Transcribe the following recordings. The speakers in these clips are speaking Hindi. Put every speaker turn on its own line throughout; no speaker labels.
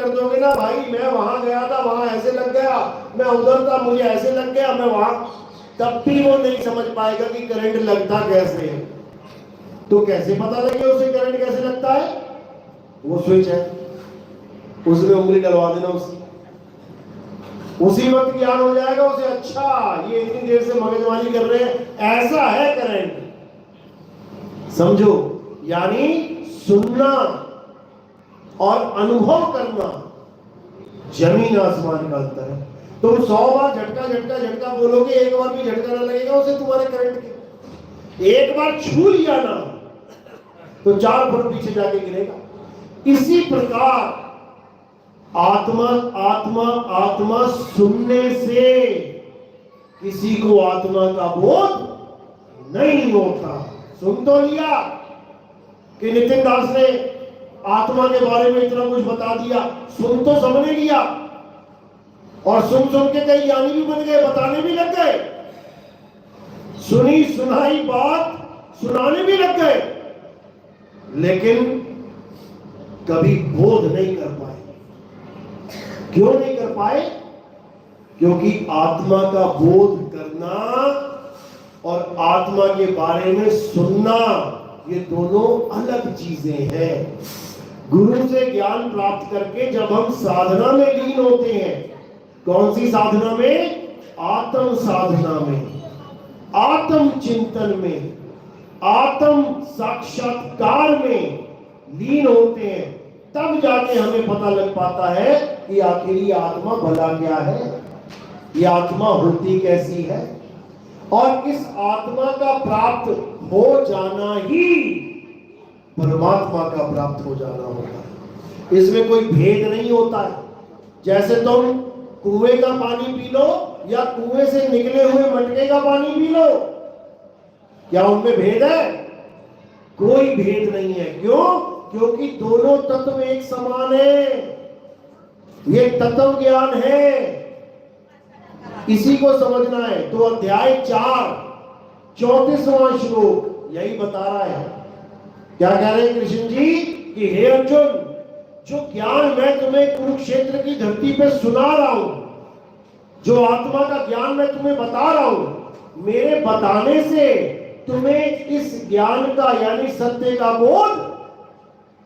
कर दोगे ना भाई, मैं वहां गया था, वहां ऐसे लग गया, मैं उधर था, मुझे ऐसे लग गया, मैं वहां, तब भी वो नहीं समझ पाएगा कि करंट लगता कैसे है। तो कैसे पता लगे उसे करंट कैसे लगता है? वो स्विच है, उसमें उंगली डलवा देना, उसी वक्त ज्ञान हो जाएगा उसे। अच्छा, ये इतनी देर से मगजमारी कर रहे हैं, ऐसा है करंट, समझो। यानी सुनना और अनुभव करना जमीन आसमान का अंतर है। तुम 100 बार झटका झटका झटका बोलोगे, एक बार भी झटका ना लगेगा उसे तुम्हारे करंट के। एक बार छू लिया ना तो 4 फुट पीछे जाके गिरेगा। इसी प्रकार आत्मा आत्मा आत्मा सुनने से किसी को आत्मा का बोध नहीं होता। सुन तो लिया कि नितिन दास ने आत्मा के बारे में इतना कुछ बता दिया, सुन तो सबने लिया, और सुन सुन के कई ज्ञानी भी बन गए, बताने भी लग गए, सुनी सुनाई बात सुनाने भी लग गए, लेकिन कभी बोध नहीं कर पाए। क्यों नहीं कर पाए? क्योंकि आत्मा का बोध करना और आत्मा के बारे में सुनना, ये दोनों अलग चीजें हैं। गुरु से ज्ञान प्राप्त करके जब हम साधना में लीन होते हैं, कौन सी साधना में? आत्म साधना में, आत्म चिंतन में, आत्म साक्षात्कार में लीन होते हैं, तब जाके हमें पता लग पाता है कि आखिर ये आत्मा भला क्या है, ये आत्मा होती कैसी है। और इस आत्मा का प्राप्त हो जाना ही परमात्मा का प्राप्त हो जाना होता है। इसमें कोई भेद नहीं होता है। जैसे तुम कुएं का पानी पी लो या कुएं से निकले हुए मटके का पानी पी लो, क्या उनमें भेद है? कोई भेद नहीं है। क्यों? क्योंकि दोनों तत्व एक समान है। ये तत्व ज्ञान है, इसी को समझना है। तो अध्याय 4 34वां श्लोक यही बता रहा है। क्या कह रहे हैं कृष्ण जी? कि हे अर्जुन, जो ज्ञान मैं तुम्हें कुरुक्षेत्र की धरती पे सुना रहा हूं, जो आत्मा का ज्ञान मैं तुम्हें बता रहा हूं, मेरे बताने से तुम्हें इस ज्ञान का यानी सत्य का बोध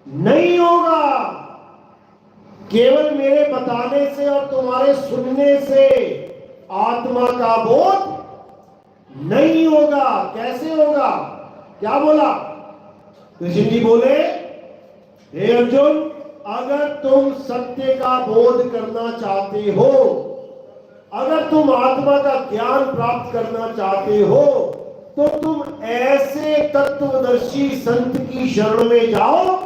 नहीं होगा। केवल मेरे बताने से और तुम्हारे सुनने से आत्मा का बोध नहीं होगा। कैसे होगा? क्या बोला कृष्ण जी? बोले, हे अर्जुन, अगर तुम सत्य का बोध करना चाहते हो, अगर तुम आत्मा का ज्ञान प्राप्त करना चाहते हो, तो तुम ऐसे तत्वदर्शी संत की शरण में जाओ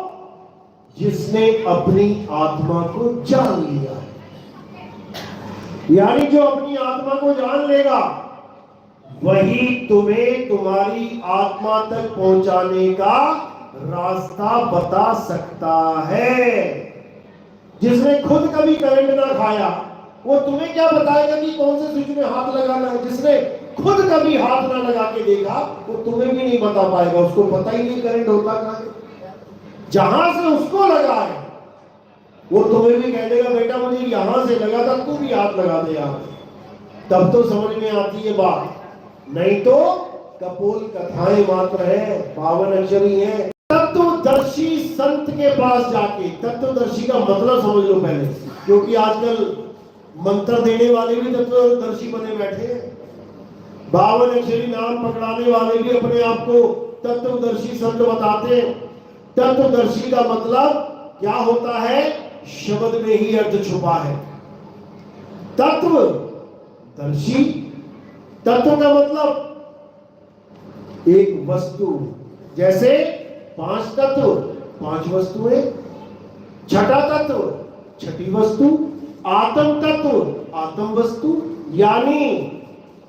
जिसने अपनी आत्मा को जान लिया है। यानी जो अपनी आत्मा को जान लेगा वही तुम्हें तुम्हारी आत्मा तक पहुंचाने का रास्ता बता सकता है। जिसने खुद कभी करंट ना खाया, वो तुम्हें क्या बताएगा कि कौन से स्विच में हाथ लगाना है? जिसने खुद कभी हाथ ना लगा के देखा, वो तुम्हें भी नहीं बता पाएगा। उसको पता ही नहीं करंट होता कहां है। जहां से उसको लगा है, वो तुम्हें भी कह देगा, बेटा मुझे यहां से लगा था, तू भी हाथ लगा दे यहां। तब तो समझ में आती है बात, नहीं तो कपोल कथाएं मात्र है, 52 अक्षरी है। तत्वदर्शी संत के पास जाके, तत्वदर्शी का मतलब समझ लो पहले, क्योंकि आजकल मंत्र देने वाले भी तत्वदर्शी बने बैठे हैं। 52 अक्षरी नाम पकड़ाने वाले भी अपने आप को तत्वदर्शी संत बताते हैं। तत्वदर्शी का मतलब क्या होता है? शब्द में ही अर्थ छुपा है। तत्वदर्शी, तत्व का मतलब एक वस्तु, जैसे 5 तत्व 5 वस्तुएं, छठा तत्व छठी वस्तु, आत्म तत्व आत्म वस्तु। यानी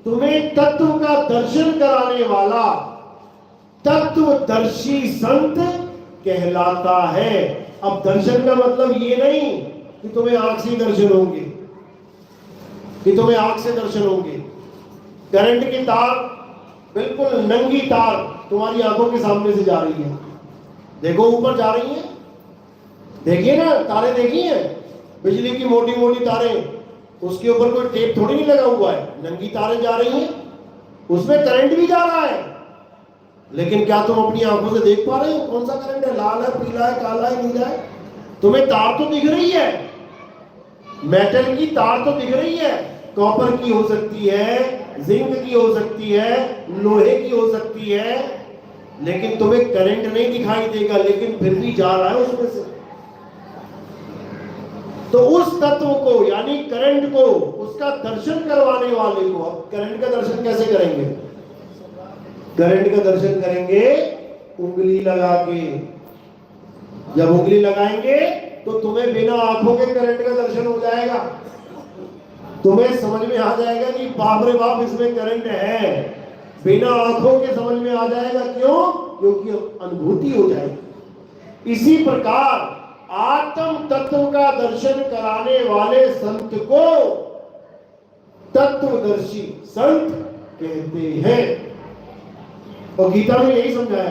तुम्हें तत्व का दर्शन कराने वाला तत्वदर्शी संत कहलाता है। अब दर्शन का मतलब ये नहीं कि तुम्हें आंख से दर्शन होंगे, कि तुम्हें आंख से दर्शन होंगे। करंट की तार, बिल्कुल नंगी तार तुम्हारी आंखों के सामने से जा रही है, देखो ऊपर जा रही है, देखिए ना तारे देखी हैं, बिजली की मोटी मोटी तारें, उसके ऊपर कोई टेप थोड़ी नहीं लगा हुआ है, नंगी तारें जा रही हैं, उसमें करंट भी जा रहा है, लेकिन क्या तुम अपनी आंखों से देख पा रहे हो कौन सा करंट है? लाल है, पीला है, काला है, नीला है? तुम्हें तार तो दिख रही है, मेटल की तार तो दिख रही है, कॉपर की हो सकती है, जिंक की हो सकती है, लोहे की हो सकती है, लेकिन तुम्हें करंट नहीं दिखाई देगा, लेकिन फिर भी जा रहा है उसमें से। तो उस तत्व को यानी करंट को, उसका दर्शन करवाने वाले को, अब करंट का दर्शन कैसे करेंगे? करंट का दर्शन करेंगे उंगली लगा के। जब उंगली लगाएंगे तो तुम्हें बिना आंखों के करंट का दर्शन हो जाएगा, तुम्हें समझ में आ जाएगा कि बाप रे बाप इसमें करंट है, बिना आंखों के समझ में आ जाएगा। क्यों? क्योंकि अनुभूति हो जाएगी। इसी प्रकार आत्म तत्व का दर्शन कराने वाले संत को तत्वदर्शी संत कहते हैं। और गीता में यही समझाया,